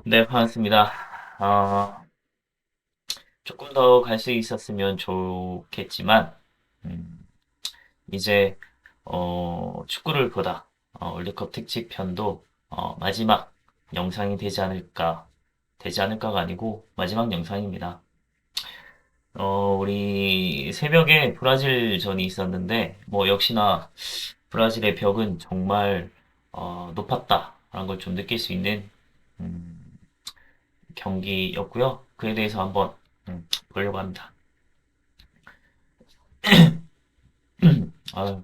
네, 반갑습니다. 어, 조금 더 갈 수 있었으면 좋겠지만, 음, 이제, 축구를 보다, 월드컵 특집 편도, 마지막 영상이 되지 않을까가 아니고, 마지막 영상입니다. 우리 새벽에 브라질전이 있었는데, 뭐, 역시나 브라질의 벽은 정말, 높았다라는 걸 좀 느낄 수 있는, 음, 경기였고요. 그에 대해서 한번 보려고 합니다. 아,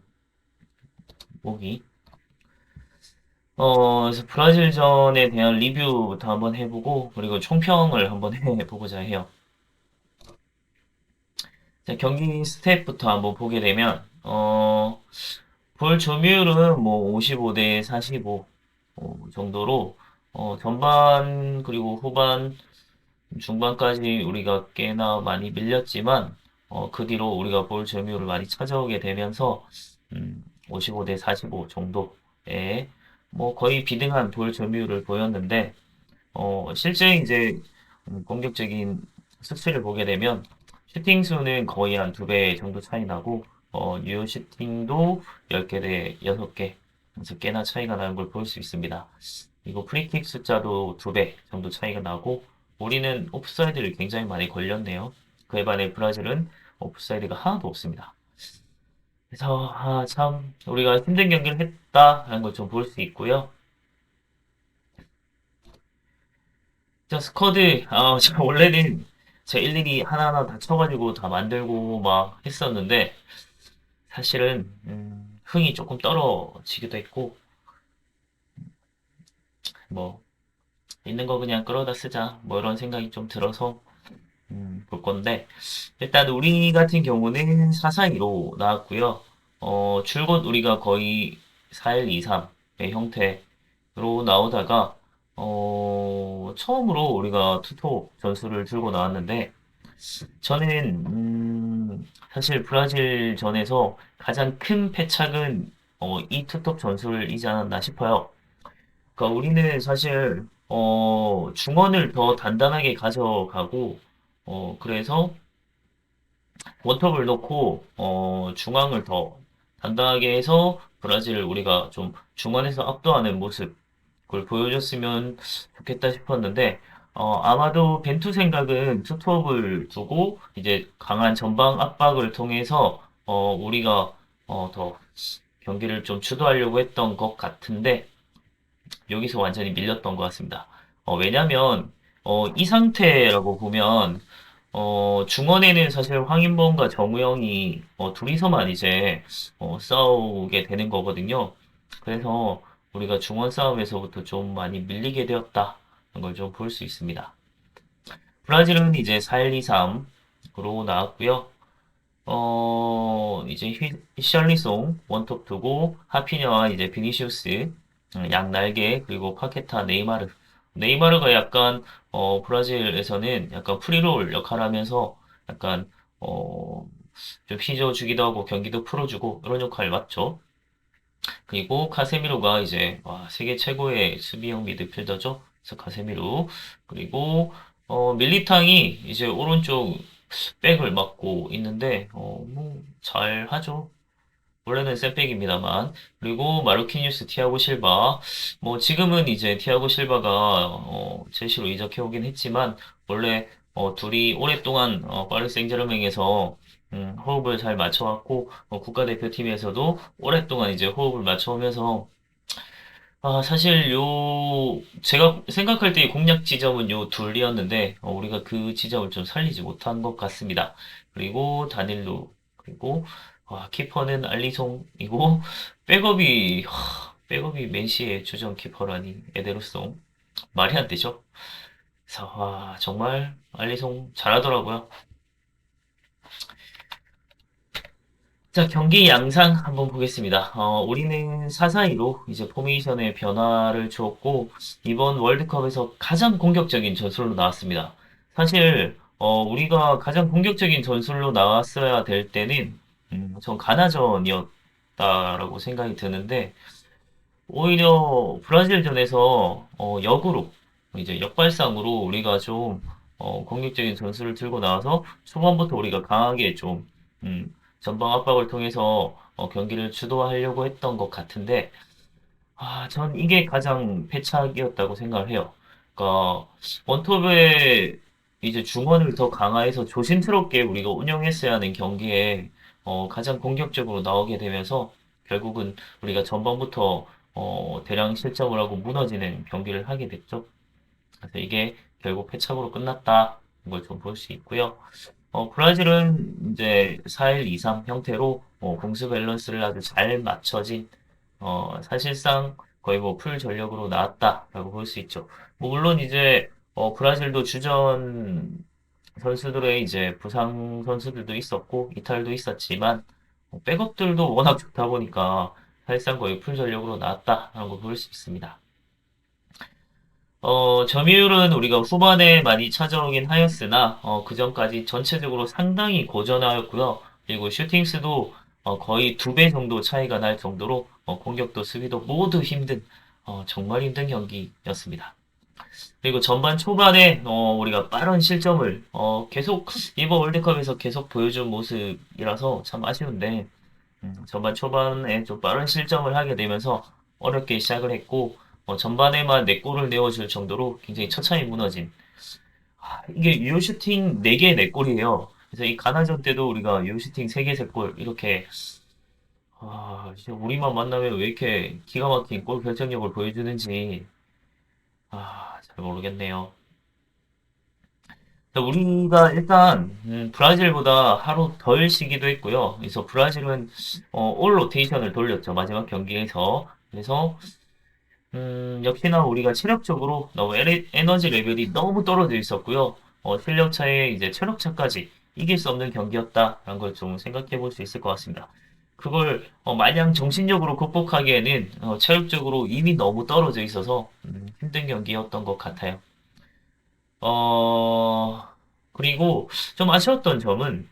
목이. 그래서 브라질전에 대한 리뷰부터 한번 해보고, 그리고 총평을 한번 해보고자 해요. 자, 경기 스탯부터 한번 보게 되면, 볼 점유율은 뭐 55대 45 정도로, 전반, 그리고 후반, 중반까지 우리가 꽤나 많이 밀렸지만, 그 뒤로 우리가 볼 점유율을 많이 찾아오게 되면서, 55대 45 정도의, 뭐 거의 비등한 볼 점유율을 보였는데, 실제 이제 공격적인 수치를 보게 되면, 슈팅 수는 거의 한 두 배 정도 차이 나고, 유효 슈팅도 10개 대 6개, 그래서 꽤나 차이가 나는 걸 볼 수 있습니다. 그리고 프리킥 숫자도 두 배 정도 차이가 나고, 우리는 오프사이드를 굉장히 많이 걸렸네요. 그에 반해 브라질은 오프사이드가 하나도 없습니다. 그래서 참 우리가 힘든 경기를 했다라는 걸 좀 볼 수 있고요. 자, 스쿼드, 제가 원래는 제가 일일이 하나하나 다 쳐가지고 다 만들고 막 했었는데, 사실은, 흥이 조금 떨어지기도 했고, 뭐, 있는 거 그냥 끌어다 쓰자, 뭐 이런 생각이 좀 들어서, 볼 건데, 일단 우리 같은 경우는 4-4-2로 나왔고요. 줄곧 우리가 거의 4-1-2-3의 형태로 나오다가, 처음으로 우리가 투톱 전술을 들고 나왔는데, 저는 사실 브라질전에서 가장 큰 패착은 이 투톱 전술이지 않았나 싶어요. 그러니까 우리는 사실 중원을 더 단단하게 가져가고 그래서 원톱을 넣고 중앙을 더 단단하게 해서 브라질을 우리가 좀 중원에서 압도하는 모습 그걸 보여줬으면 좋겠다 싶었는데, 아마도 벤투 생각은 투톱을 두고, 이제 강한 전방 압박을 통해서, 우리가, 더 경기를 좀 주도하려고 했던 것 같은데, 여기서 완전히 밀렸던 것 같습니다. 왜냐면, 이 상태라고 보면, 중원에는 사실 황인범과 정우영이, 둘이서만 이제, 싸우게 되는 거거든요. 그래서, 우리가 중원 싸움에서부터 좀 많이 밀리게 되었다는 걸 좀 볼 수 있습니다. 브라질은 이제 4-1-2-3으로 나왔고요. 이제 히샬리송 원톱 두고 하피냐와 이제 비니시우스 양날개 그리고 파케타 네이마르 네이마르가 약간 브라질에서는 약간 프리롤 역할을 하면서 약간 어, 좀 휘저어주기도 하고 경기도 풀어주고 이런 역할을 맡죠. 그리고 카세미로가 이제 와, 세계 최고의 수비형 미드필더죠. 그래서 카세미로 그리고 밀리탕이 이제 오른쪽 백을 맡고 있는데 뭐 잘하죠. 원래는 센백입니다만 그리고 마르키뉴스 티아고 실바 뭐 지금은 이제 티아고 실바가 첼시로 이적해 오긴 했지만 원래 둘이 오랫동안 파리 생제르맹에서 호흡을 잘 맞춰왔고 국가대표팀에서도 오랫동안 이제 호흡을 맞춰오면서 사실 제가 생각할 때 공략 지점은 요 둘이었는데, 우리가 그 지점을 좀 살리지 못한 것 같습니다. 그리고 다닐루, 그리고, 키퍼는 알리송이고, 백업이 맨시의 주전 키퍼라니, 에데르송. 말이 안 되죠? 그래서, 정말 알리송 잘하더라고요. 자, 경기 양상 한번 보겠습니다. 우리는 4-4-2로 이제 포메이션의 변화를 주었고, 이번 월드컵에서 가장 공격적인 전술로 나왔습니다. 사실, 우리가 가장 공격적인 전술로 나왔어야 될 때는, 전 가나전이었다라고 생각이 드는데, 오히려 브라질전에서, 역으로, 이제 역발상으로 우리가 좀 공격적인 전술을 들고 나와서 초반부터 우리가 강하게 좀 전방 압박을 통해서 경기를 주도하려고 했던 것 같은데 전 이게 가장 패착이었다고 생각을 해요. 그러니까 원톱의 이제 중원을 더 강화해서 조심스럽게 우리가 운영했어야 하는 경기에 가장 공격적으로 나오게 되면서 결국은 우리가 전반부터 대량 실점을 하고 무너지는 경기를 하게 됐죠. 그래서 이게 결국 패착으로 끝났다. 걸 좀 볼 수 있고요. 브라질은 이제 4-1-2-3 형태로 공수 밸런스를 아주 잘 맞춰진 사실상 거의 뭐 풀 전력으로 나왔다라고 볼 수 있죠. 뭐 물론 이제 브라질도 주전 선수들의 이제 부상 선수들도 있었고 이탈도 있었지만 백업들도 워낙 좋다 보니까 사실상 거의 풀 전력으로 나왔다라는 걸 볼 수 있습니다. 점유율은 우리가 후반에 많이 찾아오긴 하였으나, 그 전까지 전체적으로 상당히 고전하였고요. 그리고 슈팅수도 거의 2배 정도 차이가 날 정도로 공격도 수비도 모두 힘든, 정말 힘든 경기였습니다. 그리고 전반 초반에 우리가 빠른 실점을 계속 이번 월드컵에서 계속 보여준 모습이라서 참 아쉬운데 전반 초반에 좀 빠른 실점을 하게 되면서 어렵게 시작을 했고 전반에만 4골을 내어줄 정도로 굉장히 처참히 무너진 이게 유효 슈팅 4개 4골이에요. 그래서 이 가나전 때도 우리가 유효 슈팅 3개 3골 이렇게 진짜 우리만 만나면 왜 이렇게 기가 막힌 골 결정력을 보여주는지 잘 모르겠네요. 우리가 일단 브라질보다 하루 덜 쉬기도 했고요. 그래서 브라질은 올 로테이션을 돌렸죠. 마지막 경기에서. 그래서 역시나 우리가 체력적으로 너무 에너지 레벨이 너무 떨어져 있었고요. 실력 차에 이제 체력 차까지 이길 수 없는 경기였다라는 걸 좀 생각해 볼 수 있을 것 같습니다. 그걸 마냥 정신력으로 극복하기에는 체력적으로 이미 너무 떨어져 있어서 힘든 경기였던 것 같아요. 어, 그리고 좀 아쉬웠던 점은,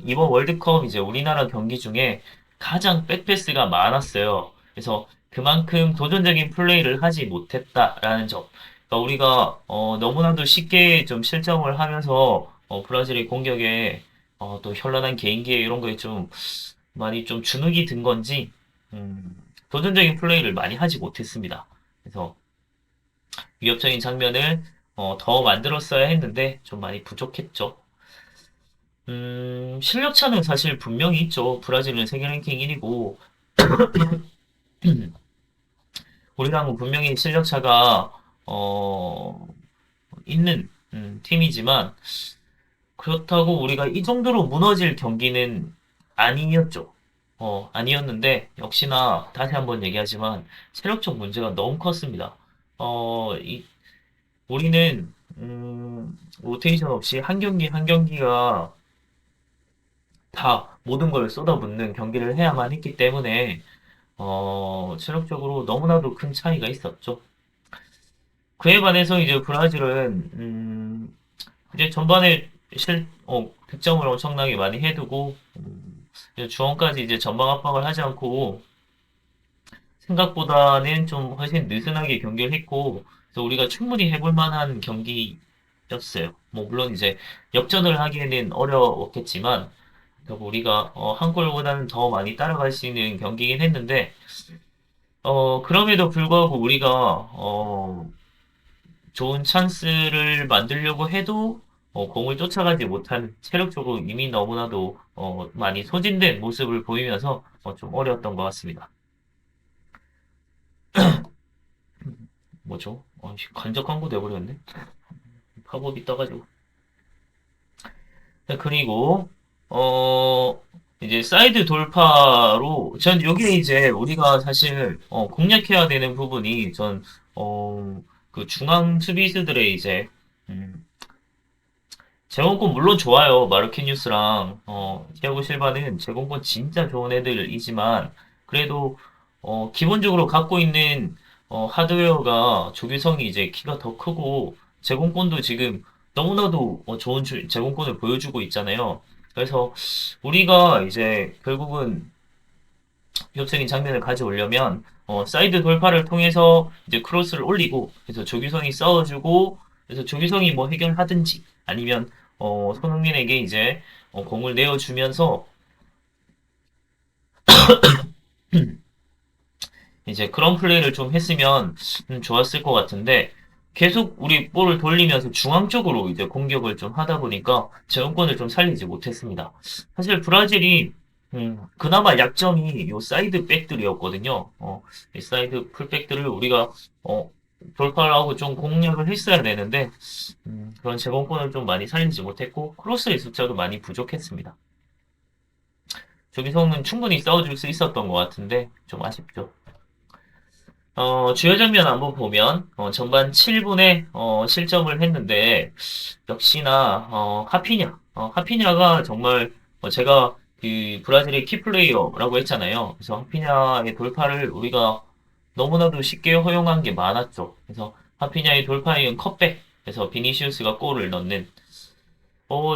이번 월드컵 이제 우리나라 경기 중에 가장 백패스가 많았어요. 그래서 그만큼 도전적인 플레이를 하지 못했다라는 점. 그러니까 우리가, 너무나도 쉽게 좀 실점을 하면서, 브라질의 공격에, 또 현란한 개인기에 이런 거에 좀 많이 좀 주눅이 든 건지, 도전적인 플레이를 많이 하지 못했습니다. 그래서 위협적인 장면을 더 만들었어야 했는데 좀 많이 부족했죠. 실력 차는 사실 분명히 있죠. 브라질은 세계 랭킹 1위고 우리랑은 분명히 실력 차가 있는 팀이지만 그렇다고 우리가 이 정도로 무너질 경기는 아니었죠. 아니었는데 역시나 다시 한번 얘기하지만 체력적 문제가 너무 컸습니다. 우리는 로테이션 없이 한 경기 한 경기가 다 모든 걸 쏟아붓는 경기를 해야만 했기 때문에 체력적으로 너무나도 큰 차이가 있었죠. 그에 반해서 이제 브라질은 이제 전반에 득점을 엄청나게 많이 해두고 이제 중원까지 이제 전방 압박을 하지 않고 생각보다는 좀 훨씬 느슨하게 경기를 했고 그래서 우리가 충분히 해볼 만한 경기였어요. 뭐 물론 이제 역전을 하기에는 어려웠겠지만 결국 우리가 한 골보다는 더 많이 따라갈 수 있는 경기이긴 했는데 그럼에도 불구하고 우리가 좋은 찬스를 만들려고 해도 공을 쫓아가지 못한 체력적으로 이미 너무나도 많이 소진된 모습을 보이면서 좀 어려웠던 것 같습니다. 뭐죠? 간접 광고 돼버렸네. 팝업이 떠가지고. 네, 그리고 어 이제 사이드 돌파로 전 여기 이제 우리가 사실 공략해야 되는 부분이 그 중앙 수비수들의 이제 음, 제공권 물론 좋아요. 마르키뉴스랑 티아고 실바는 제공권 진짜 좋은 애들이지만 그래도 기본적으로 갖고 있는 하드웨어가 조규성이 이제 키가 더 크고 제공권도 지금 너무나도 좋은 제공권을 보여주고 있잖아요. 그래서 우리가 이제 결국은 위협적인 장면을 가져오려면 사이드 돌파를 통해서 이제 크로스를 올리고 그래서 조규성이 싸워주고 그래서 조규성이 뭐 해결하든지 아니면 손흥민에게 이제 공을 내어주면서 이제 그런 플레이를 좀 했으면 좋았을 것 같은데 계속 우리 볼을 돌리면서 중앙 쪽으로 이제 공격을 좀 하다 보니까 제공권을 좀 살리지 못했습니다. 사실 브라질이 그나마 약점이 요 사이드 백들이었거든요. 이 사이드 풀백들을 우리가 어, 돌파를 하고 좀 공략을 했어야 되는데 그런 제공권을 좀 많이 살리지 못했고 크로스의 숫자도 많이 부족했습니다. 조기성은 충분히 싸워줄 수 있었던 것 같은데 좀 아쉽죠. 주요 장면 한번 보면, 전반 7분에, 실점을 했는데, 역시나, 하피냐가 정말, 제가 그 브라질의 키플레이어라고 했잖아요. 그래서 하피냐의 돌파를 우리가 너무나도 쉽게 허용한 게 많았죠. 그래서 하피냐의 돌파에 의한 컷백, 그래서 비니시우스가 골을 넣는,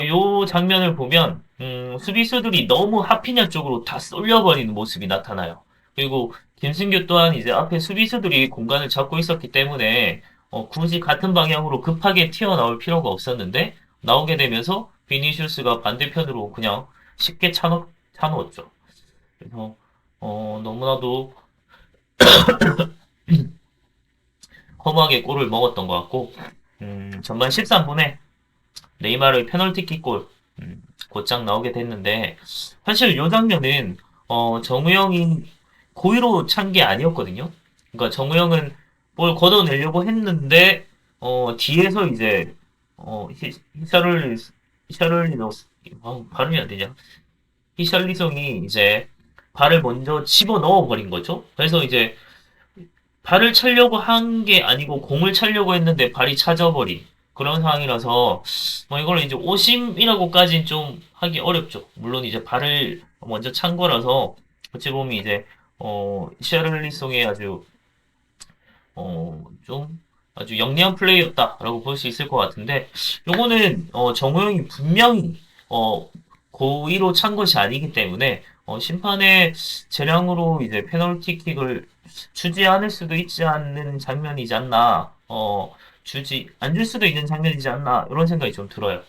요 장면을 보면, 수비수들이 너무 하피냐 쪽으로 다 쏠려버리는 모습이 나타나요. 그리고 김승규 또한 이제 앞에 수비수들이 공간을 잡고 있었기 때문에, 굳이 같은 방향으로 급하게 튀어나올 필요가 없었는데, 나오게 되면서 비니시우스가 반대편으로 그냥 쉽게 차놓았죠. 그래서, 너무나도 허무하게 골을 먹었던 것 같고, 전반 13분에 네이마르의 페널티킥 골 곧장 나오게 됐는데 사실 이 장면은 정우영이 고의로 찬 게 아니었거든요. 그러니까 정우영은 뭘 걷어내려고 했는데 뒤에서 이제 히샤를리 히샤를리노스 발음이 안 되냐? 히샬리송이 이제 발을 먼저 집어 넣어 버린 거죠. 그래서 이제 발을 차려고 한 게 아니고 공을 차려고 했는데 발이 차져버린 그런 상황이라서 이걸 이제 오심이라고까지는 좀 하기 어렵죠. 물론 이제 발을 먼저 찬 거라서 어찌 보면 이제 시아를리송의 좀 아주 영리한 플레이였다라고 볼 수 있을 것 같은데 요거는 정우영이 분명히 고의로 찬 것이 아니기 때문에 심판의 재량으로 이제 페널티킥을 주지 않을 수도 있지 않는 장면이지 않나 주지 안 줄 수도 있는 장면이지 않나 이런 생각이 좀 들어요.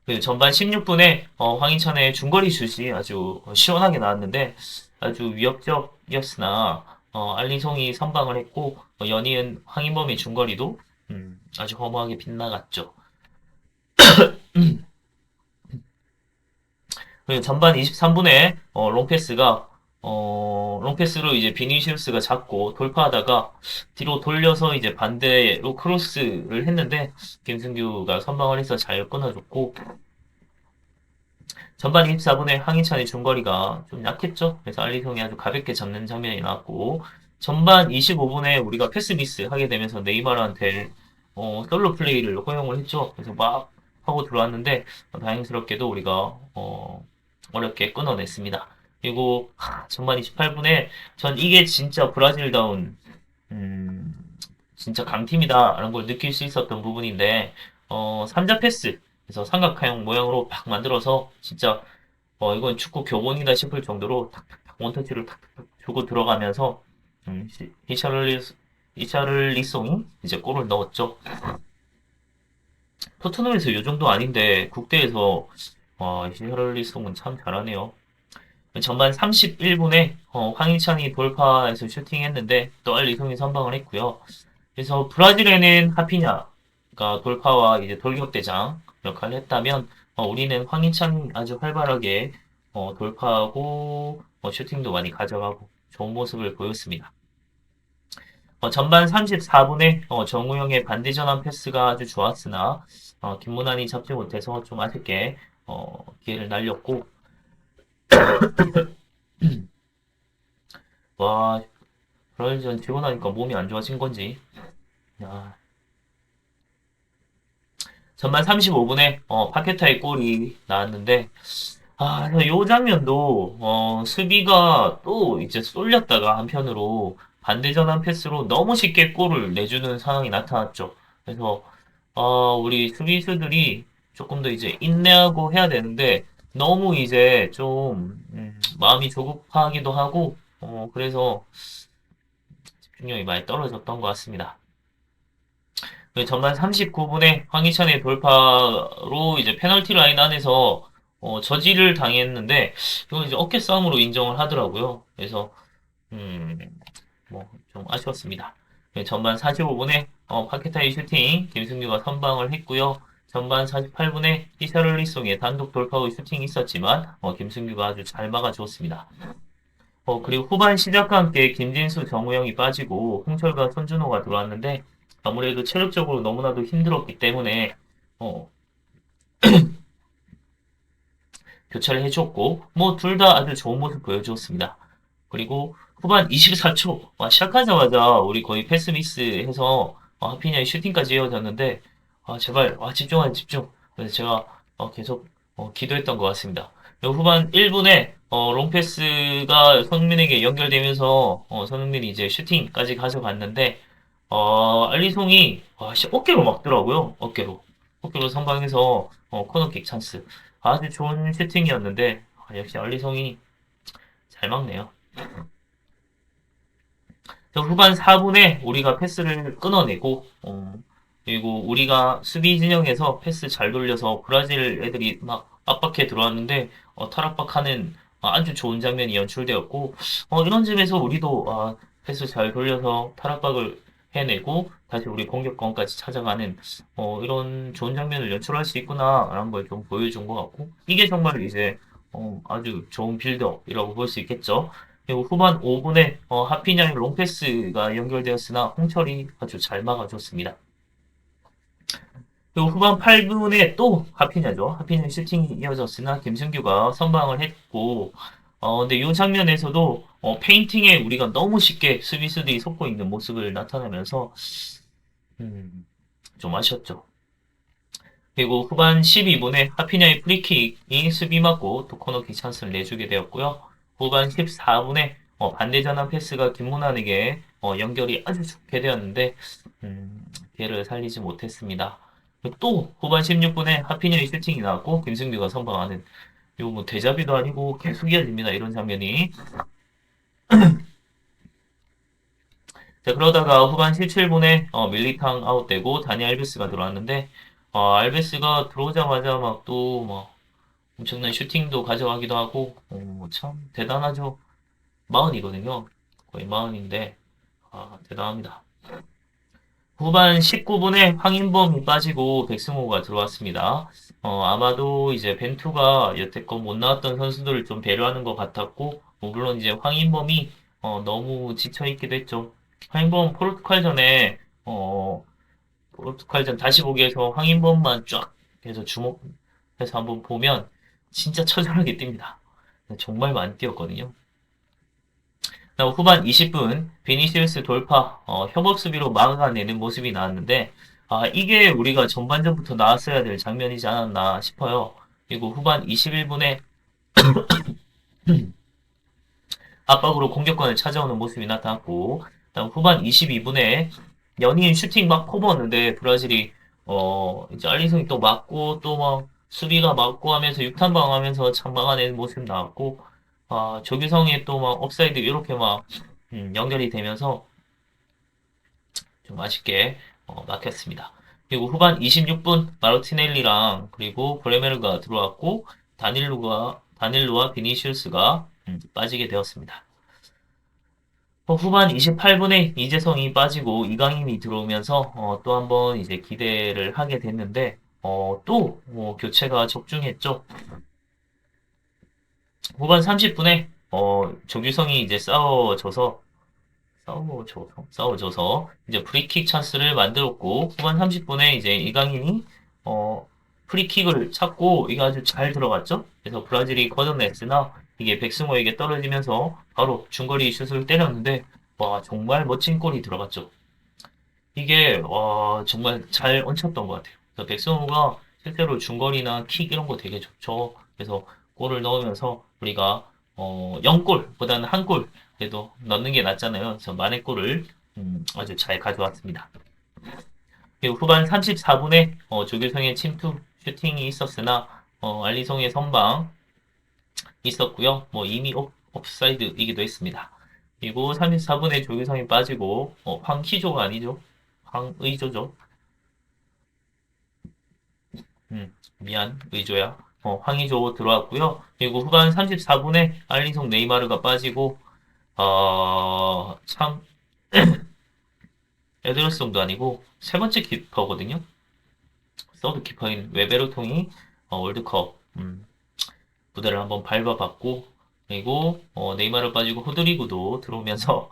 그 전반 16분에 황희찬의 중거리 슛이 아주 시원하게 나왔는데 아주 위협적이었으나 알리송이 선방을 했고 연이은 황인범의 중거리도 아주 허무하게 빗나갔죠. 그리고 전반 23분에 롱패스로 이제 비니시우스가 잡고 돌파하다가 뒤로 돌려서 이제 반대로 크로스를 했는데 김승규가 선방을 해서 잘 끊어줬고 전반 24분에 황희찬의 중거리가 좀 약했죠. 그래서 알리송이 아주 가볍게 잡는 장면이 나왔고 전반 25분에 우리가 패스 미스 하게 되면서 네이마르한테 솔로 플레이를 허용을 했죠. 그래서 막 하고 들어왔는데 다행스럽게도 우리가 어렵게 끊어냈습니다. 그리고 전반 28분에 전 이게 진짜 브라질다운 음, 진짜 강팀이다라는 걸 느낄 수 있었던 부분인데 삼자 패스 그래서 삼각형 모양으로 팍 만들어서 진짜 이건 축구 교본이다 싶을 정도로 탁탁탁 원터치를 탁탁탁 주고 들어가면서 히샤를리송이 이제 골을 넣었죠. 토트넘에서 이 정도 아닌데 국대에서 히샤를리송은 참 잘하네요. 전반 31분에 황희찬이 돌파해서 슈팅했는데 또 알리송이 선방을 했고요. 그래서 브라질에는 하피냐가 돌파와 이제 돌격대장 역할을 했다면 우리는 황희찬이 아주 활발하게 돌파하고 슈팅도 많이 가져가고 좋은 모습을 보였습니다. 전반 34분에 정우영의 반대 전환 패스가 아주 좋았으나 김문환이 잡지 못해서 좀 아쉽게 기회를 날렸고 와 브라질전 지고 나니까 몸이 안 좋아진 건지 야, 전반 35분에 파케타의 골이 나왔는데 요 장면도 수비가 또 이제 쏠렸다가 한편으로 반대 전환 패스로 너무 쉽게 골을 내주는 상황이 나타났죠. 그래서 우리 수비수들이 조금 더 이제 인내하고 해야 되는데 너무 이제 좀 마음이 조급하기도 하고, 그래서 집중력이 많이 떨어졌던 것 같습니다. 전반 39분에 황희찬의 돌파로 이제 페널티 라인 안에서 저지를 당했는데, 이건 이제 어깨 싸움으로 인정을 하더라고요. 그래서, 음, 뭐, 좀 아쉬웠습니다. 전반 45분에 파케타의 슈팅, 김승규가 선방을 했고요. 전반 48분에 히샤를리송의 단독 돌파 후 슈팅이 있었지만, 김승규가 아주 잘 막아주었습니다. 그리고 후반 시작과 함께 김진수, 정우영이 빠지고 홍철과 손준호가 들어왔는데 아무래도 체력적으로 너무나도 힘들었기 때문에 어, 교체를 해줬고 뭐 둘 다 아주 좋은 모습 보여주었습니다. 그리고 후반 24초 시작하자마자 우리 거의 패스 미스해서 하피냐의 슈팅까지 이어졌는데 제발 집중하자 집중. 그래서 제가 계속 기도했던 것 같습니다. 그리고 후반 1분에 롱패스가 손흥민에게 연결되면서 손흥민이 이제 슈팅까지 가져갔는데 알리송이 어깨로 막더라고요. 어깨로 선방해서 코너킥 찬스. 아주 좋은 슈팅이었는데 역시 알리송이 잘 막네요. 후반 4분에 우리가 패스를 끊어내고, 그리고 우리가 수비 진영에서 패스 잘 돌려서 브라질 애들이 막 압박해 들어왔는데, 탈압박하는 아주 좋은 장면이 연출되었고, 이런 점에서 우리도 패스 잘 돌려서 탈압박을 해내고, 다시 우리 공격권까지 찾아가는, 이런 좋은 장면을 연출할 수 있구나라는 걸 좀 보여준 것 같고, 이게 정말 이제, 아주 좋은 빌드업이라고 볼 수 있겠죠. 그리고 후반 5분에 하피냐의 롱패스가 연결되었으나 홍철이 아주 잘 막아줬습니다. 그리고 후반 8분에 또 하피냐죠. 하피냐 슈팅이 이어졌으나 김승규가 선방을 했고 근데 이 장면에서도 페인팅에 우리가 너무 쉽게 수비수들이 속고 있는 모습을 나타내면서 음, 좀 아쉬웠죠. 그리고 후반 12분에 하피냐의 프리킥이 수비 맞고 또 코너킥 찬스를 내주게 되었고요. 후반 14분에 반대 전환 패스가 김문환에게 연결이 아주 좋게 되었는데 기회를 살리지 못했습니다. 그리고 또 후반 16분에 하피냐의 슈팅이 나왔고 김승규가 선방하는 이거 뭐 데자비도 아니고 계속 이어집니다. 이런 장면이. 자, 그러다가 후반 17분에 밀리탕 아웃되고 다니 알베스가 들어왔는데 알베스가 들어오자마자 막 또 막 엄청난 슈팅도 가져가기도 하고 참 대단하죠. 마흔이거든요. 거의 마흔인데 대단합니다. 후반 19분에 황인범이 빠지고 백승호가 들어왔습니다. 아마도 이제 벤투가 여태껏 못 나왔던 선수들을 좀 배려하는 것 같았고 물론 이제 황인범이 너무 지쳐있기도 했죠. 황인범 포르투갈전에 포르투갈전 다시 보기에서 황인범만 쫙 해서 주목해서 한번 보면 진짜 처절하게 뜁니다. 정말 많이 뛰었거든요. 그다음 후반 20분 비니시우스 돌파 협업 수비로 막아내는 모습이 나왔는데 이게 우리가 전반전부터 나왔어야 될 장면이지 않았나 싶어요. 그리고 후반 21분에 압박으로 공격권을 찾아오는 모습이 나타났고 그다음 후반 22분에 연이은 슈팅 막 퍼부었는데 브라질이 이제 알리송이 또 맞고 또 막 수비가 맞고 하면서 육탄방 하면서 참 막아내는 모습 나왔고 조규성이 또 막 옵사이드 이렇게 막 연결이 되면서 좀 아쉽게 막혔습니다. 그리고 후반 26분 마르티넬리랑 그리고 브레메르가 들어왔고 다닐루와 비니시우스가 빠지게 되었습니다. 후반 28분에 이재성이 빠지고 이강인이 들어오면서 또 한 번 이제 기대를 하게 됐는데 또 교체가 적중했죠. 후반 30분에 조규성이 이제 싸워줘서 이제 프리킥 찬스를 만들었고 후반 30분에 이제 이강인이 어, 프리킥을 찾고 이게 아주 잘 들어갔죠. 그래서 브라질이 걷어냈으나 이게 백승호에게 떨어지면서 바로 중거리 슛을 때렸는데 와 정말 멋진 골이 들어갔죠. 이게 와 정말 잘 얹혔던 것 같아요. 그래서 백승호가 실제로 중거리나 킥 이런 거 되게 좋죠. 그래서 골을 넣으면서 우리가 0골보다는 한 골 그래도 넣는 게 낫잖아요. 그래서 만회 골을 아주 잘 가져왔습니다. 그리고 후반 34분에 조규성의 침투 슈팅이 있었으나 알리송의 선방 있었고요. 뭐 이미 옵사이드이기도 했습니다. 그리고 34분에 조규성이 빠지고 황희조가 아니죠. 황의조죠. 미안, 의조야. 황의조 들어왔고요. 그리고 후반 34분에 알리송 네이마르가 빠지고 참 에드러송도 아니고 세 번째 키퍼거든요. 서드 키퍼인 웨베르통이 월드컵 무대를 한번 밟아봤고 그리고 네이마르 빠지고 호드리구도 들어오면서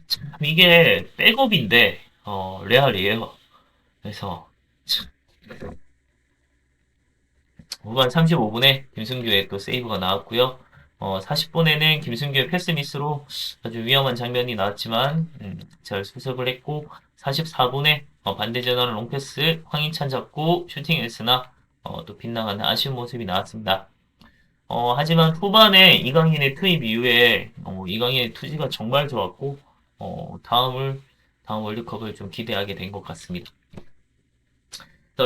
참 이게 백업인데 레알이에요. 그래서 후반 35분에 김승규의 또 세이브가 나왔고요. 40분에는 김승규의 패스 미스로 아주 위험한 장면이 나왔지만 잘 수습을 했고 44분에 반대 전환 롱패스 황희찬 잡고 슈팅했으나 또 빗나가는 아쉬운 모습이 나왔습니다. 하지만 후반에 이강인의 투입 이후에 이강인의 투지가 정말 좋았고 다음 월드컵을 좀 기대하게 된 것 같습니다.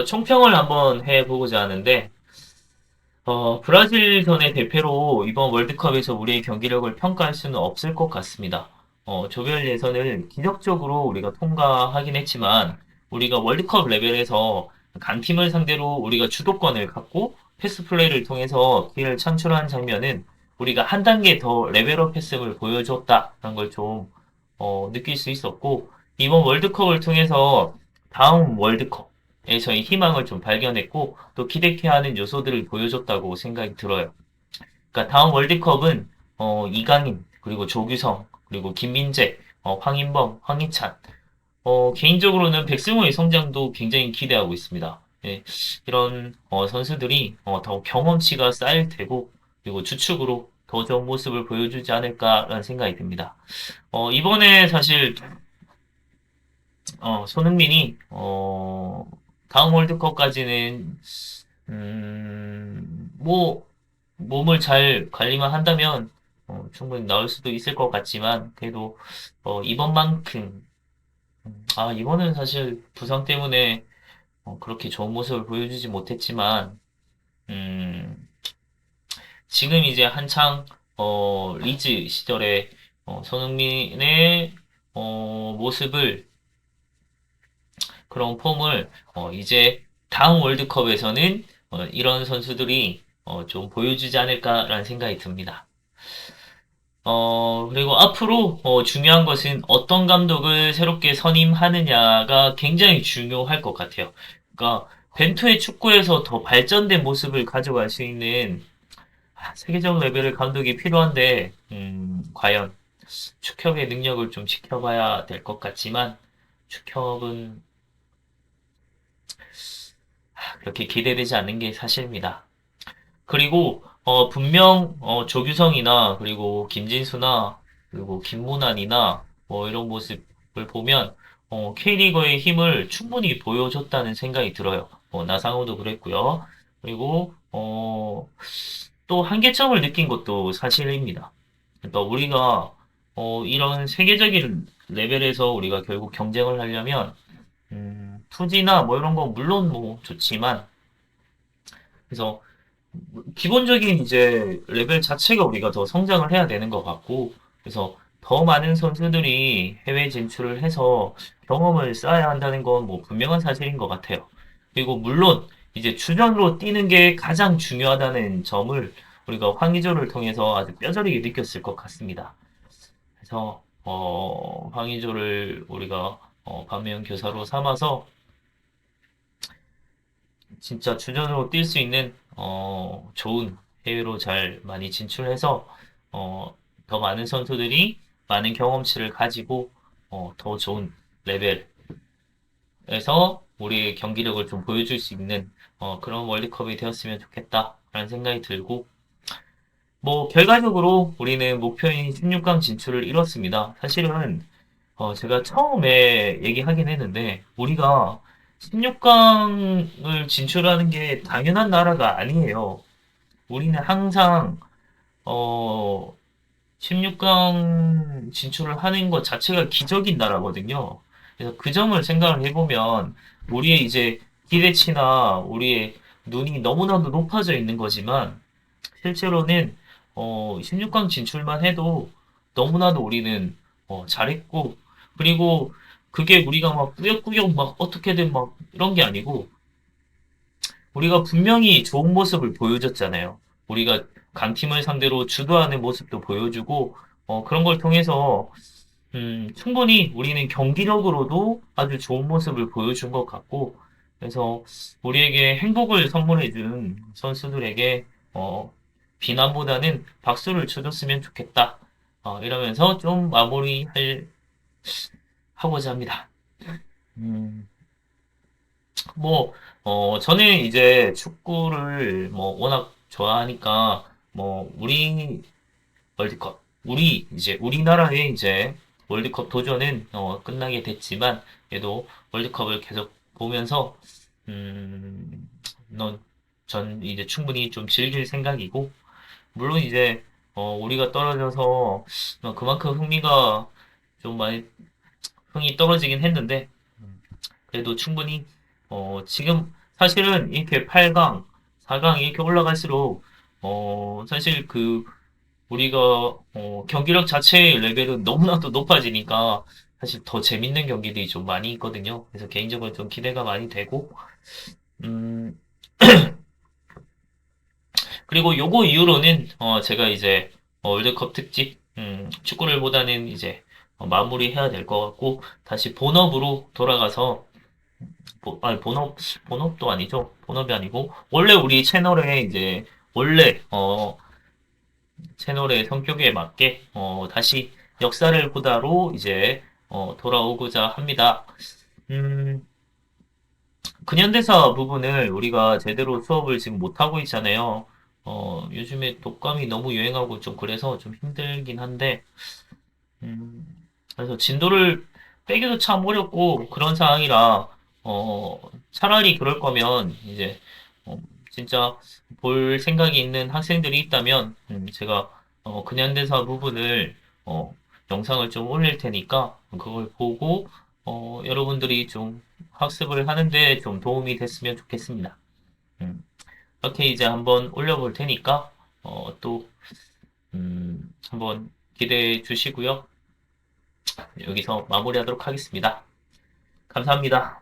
총평을 한번 해보고자 하는데 브라질전의 대패로 이번 월드컵에서 우리의 경기력을 평가할 수는 없을 것 같습니다. 조별 예선을 기적적으로 우리가 통과하긴 했지만, 우리가 월드컵 레벨에서 강팀을 상대로 우리가 주도권을 갖고 패스 플레이를 통해서 기회를 창출한 장면은 우리가 한 단계 더 레벨업 했음을 보여줬다는 걸 좀, 느낄 수 있었고, 이번 월드컵을 통해서 다음 월드컵, 에서의 희망을 좀 발견했고 또 기대케 하는 요소들을 보여줬다고 생각이 들어요. 그러니까 다음 월드컵은 이강인 그리고 조규성 그리고 김민재, 황인범, 황희찬 개인적으로는 백승호의 성장도 굉장히 기대하고 있습니다. 예, 이런 선수들이 더 경험치가 쌓일 테고 그리고 주축으로 더 좋은 모습을 보여주지 않을까라는 생각이 듭니다. 이번에 사실 손흥민이 다음 월드컵까지는 뭐 몸을 잘 관리만 한다면 충분히 나올 수도 있을 것 같지만 그래도 이번만큼 이번은 사실 부상 때문에 그렇게 좋은 모습을 보여주지 못했지만 음, 지금 이제 한창 리즈 시절에 손흥민의 모습을 그런 폼을 이제 다음 월드컵에서는 이런 선수들이 좀 보여주지 않을까라는 생각이 듭니다. 그리고 앞으로 중요한 것은 어떤 감독을 새롭게 선임하느냐가 굉장히 중요할 것 같아요. 그러니까 벤투의 축구에서 더 발전된 모습을 가져갈 수 있는 세계적 레벨의 감독이 필요한데 과연 축협의 능력을 좀 지켜봐야 될 것 같지만 축협은 그렇게 기대되지 않는 게 사실입니다. 그리고 분명 조규성이나 그리고 김진수나 그리고 김문환이나 뭐 이런 모습을 보면 K리거의 힘을 충분히 보여줬다는 생각이 들어요. 나상호도 그랬고요. 그리고 또 한계점을 느낀 것도 사실입니다. 그러니까 우리가 이런 세계적인 레벨에서 우리가 결국 경쟁을 하려면 투지나 뭐 이런 거 물론 뭐 좋지만 그래서 기본적인 이제 레벨 자체가 우리가 더 성장을 해야 되는 것 같고, 그래서 더 많은 선수들이 해외 진출을 해서 경험을 쌓아야 한다는 건 뭐 분명한 사실인 것 같아요. 그리고 물론 이제 주전으로 뛰는 게 가장 중요하다는 점을 우리가 황의조를 통해서 아주 뼈저리게 느꼈을 것 같습니다. 그래서 황의조를 우리가 반면 교사로 삼아서 진짜 주전으로 뛸 수 있는 좋은 해외로 잘 많이 진출해서 어, 더 많은 선수들이 많은 경험치를 가지고 더 좋은 레벨에서 우리의 경기력을 좀 보여줄 수 있는 그런 월드컵이 되었으면 좋겠다라는 생각이 들고 뭐 결과적으로 우리는 목표인 16강 진출을 이뤘습니다. 사실은 제가 처음에 얘기하긴 했는데 우리가 16강을 진출하는 게 당연한 나라가 아니에요. 우리는 항상 어, 16강 진출을 하는 것 자체가 기적인 나라거든요. 그래서 그 점을 생각을 해보면 우리의 이제 기대치나 우리의 눈이 너무나도 높아져 있는 거지만 실제로는 16강 진출만 해도 너무나도 우리는 잘했고, 그리고 그게 우리가 막 꾸역꾸역 막 어떻게든 막 이런 게 아니고, 우리가 분명히 좋은 모습을 보여줬잖아요. 우리가 강팀을 상대로 주도하는 모습도 보여주고, 그런 걸 통해서 충분히 우리는 경기력으로도 아주 좋은 모습을 보여준 것 같고, 그래서 우리에게 행복을 선물해준 선수들에게, 비난보다는 박수를 쳐줬으면 좋겠다. 이러면서 좀 하고자 합니다. 음, 뭐, 저는 이제 축구를 뭐 워낙 좋아하니까, 우리 월드컵. 이제, 우리나라의 이제 월드컵 도전은 끝나게 됐지만, 그래도 월드컵을 계속 보면서, 음, 넌, 전 이제 충분히 좀 즐길 생각이고, 물론 이제, 우리가 떨어져서 그만큼 좀 많이, 흥이 떨어지긴 했는데, 그래도 충분히, 지금 사실은 이렇게 8강, 4강 이렇게 올라갈수록, 사실 우리가 경기력 자체의 레벨은 너무나도 높아지니까 사실 더 재밌는 경기들이 좀 많이 있거든요. 그래서 개인적으로 좀 기대가 많이 되고 음, 그리고 요거 이후로는 제가 이제 월드컵 특집 축구를 보다는 이제 마무리해야 될 것 같고 다시 본업으로 돌아가서 아니 본업도 아니죠. 본업이 아니고 원래 우리 채널에 이제 원래 채널의 성격에 맞게 다시 역사를 보다로 이제 돌아오고자 합니다. 음, 근현대사 부분을 우리가 제대로 수업을 지금 못하고 있잖아요. 요즘에 독감이 너무 유행하고 좀 그래서 좀 힘들긴 한데, 음, 그래서 진도를 빼기도 참 어렵고 그런 상황이라, 차라리 그럴 거면 이제, 어, 진짜 볼 생각이 있는 학생들이 있다면, 제가, 근현대사 부분을, 영상을 좀 올릴 테니까, 그걸 보고, 여러분들이 좀 학습을 하는데 좀 도움이 됐으면 좋겠습니다. 음, 이렇게 이제 한번 올려볼 테니까, 또, 한번 기대해 주시고요. 여기서 마무리하도록 하겠습니다. 감사합니다.